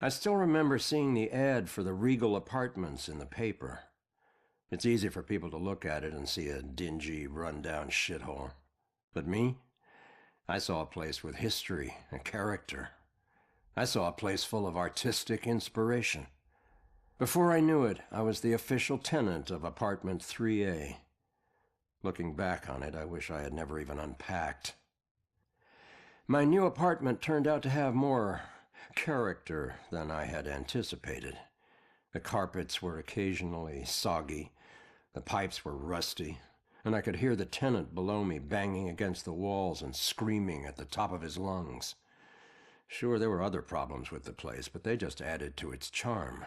I still remember seeing the ad for the Regal Apartments in the paper. It's easy for people to look at it and see a dingy, run-down shithole. But me? I saw a place with history and character. I saw a place full of artistic inspiration. Before I knew it, I was the official tenant of apartment 3A. Looking back on it, I wish I had never even unpacked. My new apartment turned out to have more character than I had anticipated. The carpets were occasionally soggy, the pipes were rusty, and I could hear the tenant below me banging against the walls and screaming at the top of his lungs. Sure, there were other problems with the place, but they just added to its charm.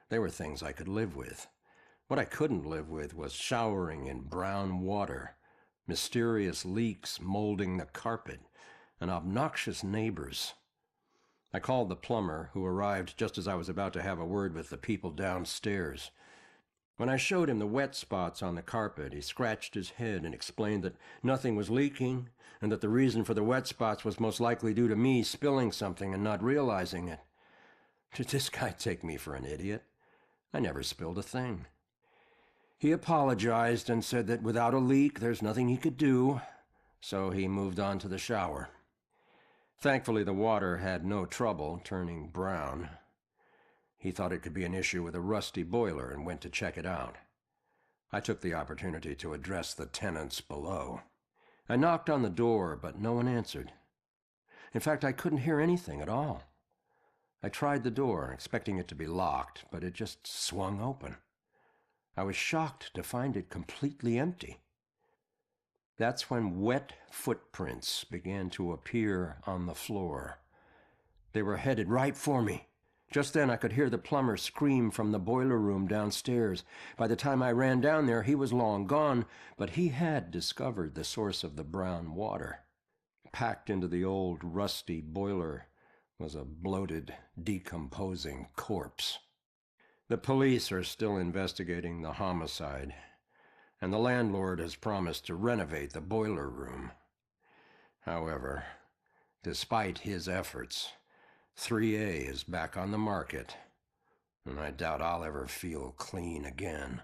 They were things I could live with. What I couldn't live with was showering in brown water, mysterious leaks molding the carpet, and obnoxious neighbors. I called the plumber, who arrived just as I was about to have a word with the people downstairs. When I showed him the wet spots on the carpet, he scratched his head and explained that nothing was leaking, and that the reason for the wet spots was most likely due to me spilling something and not realizing it. Did this guy take me for an idiot? I never spilled a thing. He apologized and said that without a leak, there's nothing he could do, so he moved on to the shower. Thankfully, the water had no trouble turning brown. He thought it could be an issue with a rusty boiler and went to check it out. I took the opportunity to address the tenants below. I knocked on the door, but no one answered. In fact, I couldn't hear anything at all. I tried the door, expecting it to be locked, but it just swung open. I was shocked to find it completely empty. That's when wet footprints began to appear on the floor. They were headed right for me. Just then I could hear the plumber scream from the boiler room downstairs. By the time I ran down there, he was long gone, but he had discovered the source of the brown water. Packed into the old, rusty boiler was a bloated, decomposing corpse. The police are still investigating the homicide, and the landlord has promised to renovate the boiler room. However, despite his efforts, 3A is back on the market, and I doubt I'll ever feel clean again.